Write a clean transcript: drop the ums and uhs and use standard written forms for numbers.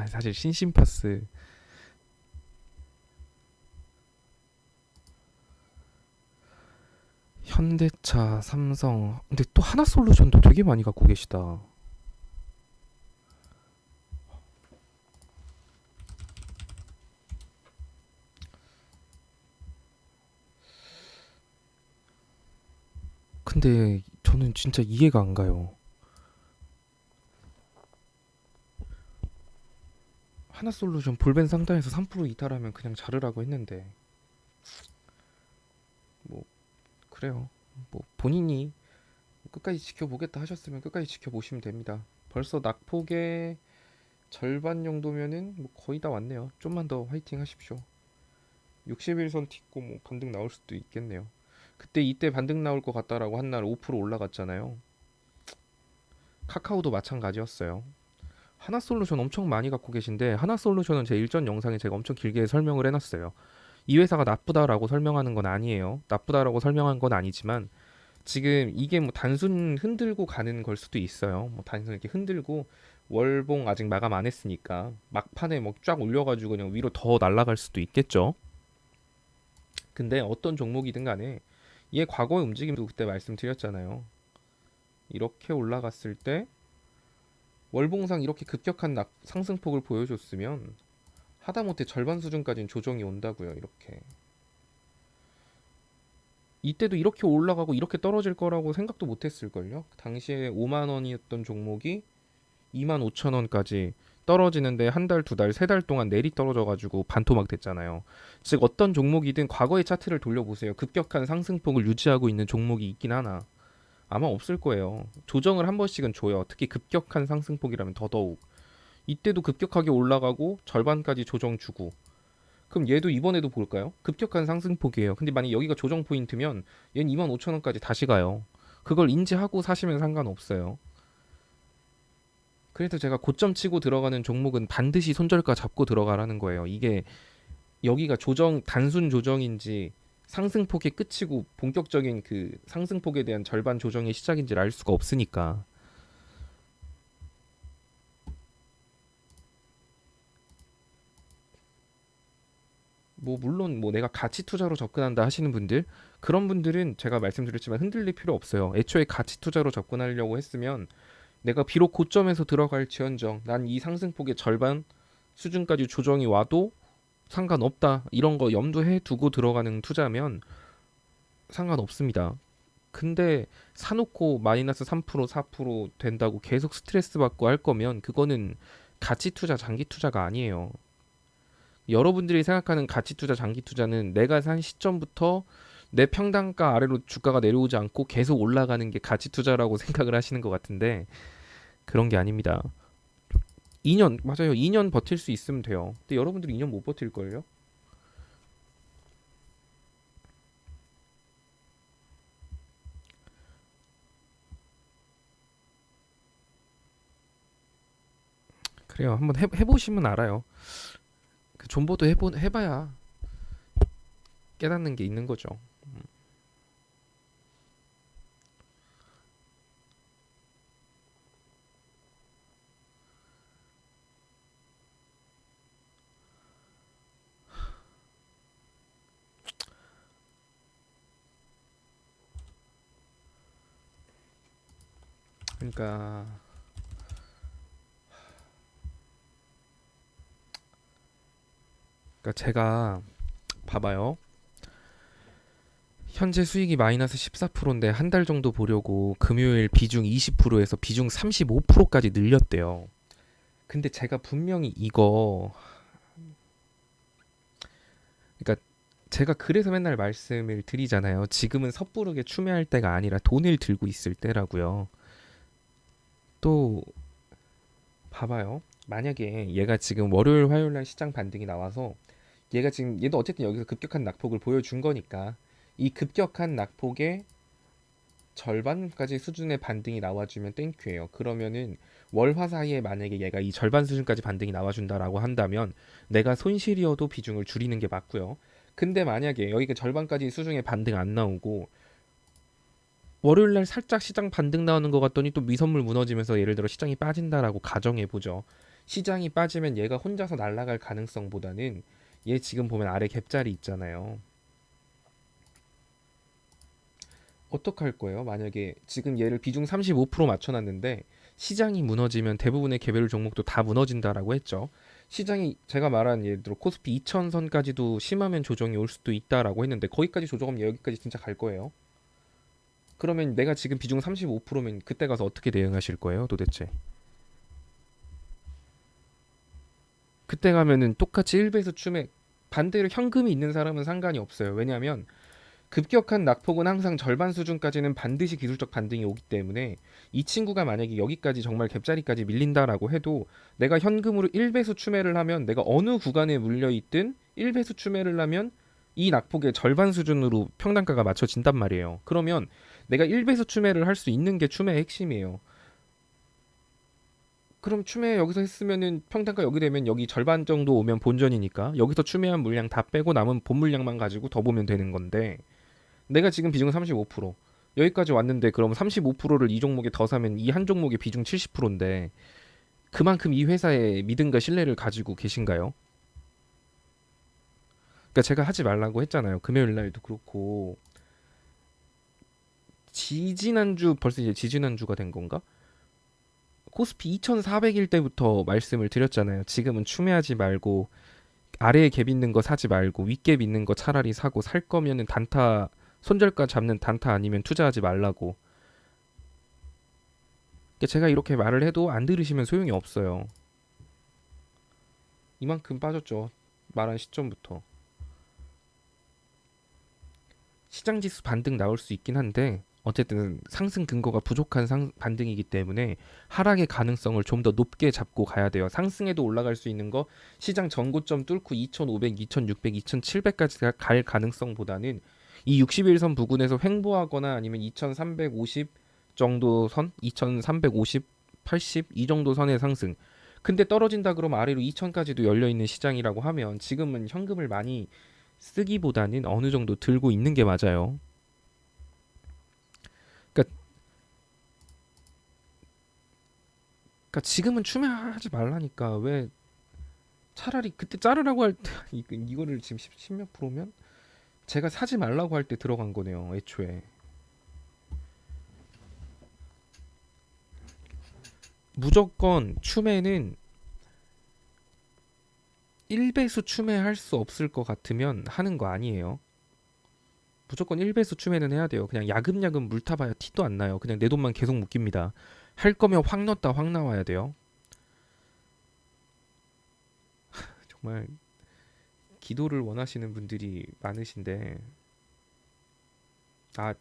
사실 신심파스 현대차, 삼성. 근데 또 하나솔루션도 되게 많이 갖고 계시다. 근데 저는 진짜 이해가 안 가요. 하나솔루션 볼벤 상단에서 3% 이탈하면 그냥 자르라고 했는데 뭐 그래요. 뭐 본인이 끝까지 지켜보겠다 하셨으면 끝까지 지켜보시면 됩니다. 벌써 낙폭의 절반 정도면은 뭐 거의 다 왔네요. 좀만 더 화이팅 하십시오. 61선 딛고 뭐 반등 나올 수도 있겠네요. 그때 이때 반등 나올 것 같다라고 한 날 5% 올라갔잖아요. 카카오도 마찬가지였어요. 하나솔루션 엄청 많이 갖고 계신데 하나솔루션은 제 일전 영상에 제가 엄청 길게 설명을 해놨어요. 이 회사가 나쁘다라고 설명하는 건 아니에요. 나쁘다라고 설명한 건 아니지만 지금 이게 뭐 단순 흔들고 가는 걸 수도 있어요. 뭐 단순 이렇게 흔들고 월봉 아직 마감 안 했으니까 막판에 뭐 쫙 올려가지고 그냥 위로 더 날아갈 수도 있겠죠. 근데 어떤 종목이든 간에 얘 과거의 움직임도 그때 말씀드렸잖아요. 이렇게 올라갔을 때 월봉상 이렇게 급격한 상승폭을 보여줬으면 하다못해 절반 수준까지는 조정이 온다고요. 이렇게 이때도 이렇게 올라가고 이렇게 떨어질 거라고 생각도 못했을걸요. 당시에 5만 원이었던 종목이 2만 5천 원까지 떨어지는데 한 달, 두 달, 세 달 동안 내리 떨어져가지고 반토막 됐잖아요. 즉 어떤 종목이든 과거의 차트를 돌려보세요. 급격한 상승폭을 유지하고 있는 종목이 있긴 하나 아마 없을 거예요. 조정을 한 번씩은 줘요. 특히 급격한 상승폭이라면 더더욱. 이때도 급격하게 올라가고 절반까지 조정 주고. 그럼 얘도 이번에도 볼까요? 급격한 상승폭이에요. 근데 만약 여기가 조정 포인트면 얘는 2만 5천 원까지 다시 가요. 그걸 인지하고 사시면 상관없어요. 그래서 제가 고점 치고 들어가는 종목은 반드시 손절가 잡고 들어가라는 거예요. 이게 여기가 조정, 단순 조정인지 상승폭의 끝이고 본격적인 그 상승폭에 대한 절반 조정의 시작인지를 알 수가 없으니까. 뭐 물론 뭐 내가 가치 투자로 접근한다 하시는 분들 그런 분들은 제가 말씀드렸지만 흔들릴 필요 없어요. 애초에 가치 투자로 접근하려고 했으면 내가 비록 고점에서 들어갈지언정 난 이 상승폭의 절반 수준까지 조정이 와도 상관없다 이런 거 염두해 두고 들어가는 투자면 상관없습니다. 근데 사놓고 마이너스 3% 4% 된다고 계속 스트레스 받고 할 거면 그거는 가치 투자 장기 투자가 아니에요. 여러분들이 생각하는 가치 투자 장기 투자는 내가 산 시점부터 내 평단가 아래로 주가가 내려오지 않고 계속 올라가는 게 가치 투자라고 생각을 하시는 것 같은데 그런 게 아닙니다. 2년 맞아요. 2년 버틸 수 있으면 돼요. 근데 여러분들이 2년 못 버틸걸요? 그래요. 한번 해보시면 알아요. 그 존버도 해봐야 깨닫는 게 있는 거죠. 그러니까, 그러니까 제가 봐봐요. 현재 수익이 마이너스 14%인데 한 달 정도 보려고 금요일 비중 20%에서 비중 35%까지 늘렸대요. 근데 제가 분명히 이거 그러니까 제가 그래서 맨날 말씀을 드리잖아요. 지금은 섣부르게 추매할 때가 아니라 돈을 들고 있을 때라고요. 또 봐봐요. 만약에 얘가 지금 월요일 화요일 날 시장 반등이 나와서 얘가 지금 얘도 어쨌든 여기서 급격한 낙폭을 보여준 거니까 이 급격한 낙폭의 절반까지 수준의 반등이 나와주면 땡큐예요. 그러면은 월화 사이에 만약에 얘가 이 절반 수준까지 반등이 나와준다라고 한다면 내가 손실이어도 비중을 줄이는 게 맞고요. 근데 만약에 여기가 절반까지 수준의 반등 안 나오고 월요일 날 살짝 시장 반등 나오는 것 같더니 또 미선물 무너지면서 예를 들어 시장이 빠진다라고 가정해 보죠. 시장이 빠지면 얘가 혼자서 날아갈 가능성보다는 얘 지금 보면 아래 갭자리 있잖아요. 어떡할 거예요? 만약에 지금 얘를 비중 35% 맞춰놨는데 시장이 무너지면 대부분의 개별 종목도 다 무너진다라고 했죠. 시장이 제가 말한 예를 들어 코스피 2000선까지도 심하면 조정이 올 수도 있다라고 했는데 거기까지 조정하면 여기까지 진짜 갈 거예요. 그러면 내가 지금 비중 35%면 그때 가서 어떻게 대응하실 거예요, 도대체? 그때 가면은 똑같이 1배에서 춤에 반대로 현금이 있는 사람은 상관이 없어요. 왜냐하면 급격한 낙폭은 항상 절반 수준까지는 반드시 기술적 반등이 오기 때문에 이 친구가 만약에 여기까지 정말 갭자리까지 밀린다라고 해도 내가 현금으로 1배수 추매를 하면 내가 어느 구간에 물려 있든 1배수 추매를 하면 이 낙폭의 절반 수준으로 평단가가 맞춰진단 말이에요. 그러면 내가 1배수 추매를 할 수 있는 게 추매의 핵심이에요. 그럼 추매 여기서 했으면은 평단가 여기 되면 여기 절반 정도 오면 본전이니까 여기서 추매한 물량 다 빼고 남은 본 물량만 가지고 더 보면 되는 건데 내가 지금 비중 35% 여기까지 왔는데 그럼 35%를 이 종목에 더 사면 이 한 종목의 비중 70%인데 그만큼 이 회사의 믿음과 신뢰를 가지고 계신가요? 그러니까 제가 하지 말라고 했잖아요. 금요일 날도 그렇고 지지난주 벌써 이제 지지난주가 된 건가? 코스피 2,400일 때부터 말씀을 드렸잖아요. 지금은 추매하지 말고 아래에 갭 있는 거 사지 말고 윗갭 있는 거 차라리 사고 살 거면은 단타 손절가 잡는 단타 아니면 투자하지 말라고. 그러니까 제가 이렇게 말을 해도 안 들으시면 소용이 없어요. 이만큼 빠졌죠. 말한 시점부터. 시장 지수 반등 나올 수 있긴 한데 어쨌든 상승 근거가 부족한 반등이기 때문에 하락의 가능성을 좀 더 높게 잡고 가야 돼요. 상승에도 올라갈 수 있는 거 시장 전고점 뚫고 2,500, 2,600, 2,700까지 갈 가능성보다는 이 60일선 부근에서 횡보하거나 아니면 2,350 정도 선, 2,350, 80 이 정도 선의 상승. 근데 떨어진다 그러면 아래로 2,000까지도 열려 있는 시장이라고 하면 지금은 현금을 많이 쓰기보다는 어느 정도 들고 있는 게 맞아요. 그러니까, 그러니까 지금은 추매하지 말라니까 왜 차라리 그때 자르라고 할 때 이거를 지금 10몇 프로면 제가 사지 말라고 할 때 들어간 거네요. 애초에 무조건 추매는 1배수 추매할 수 없을 것 같으면 하는 거 아니에요. 무조건 1배수 추매는 해야 돼요. 그냥 야금야금 물 타봐야 티도 안 나요. 그냥 내 돈만 계속 묶입니다. 할 거면 확 넣었다 확 나와야 돼요. 정말 기도를 원하시는 분들이 많으신데 아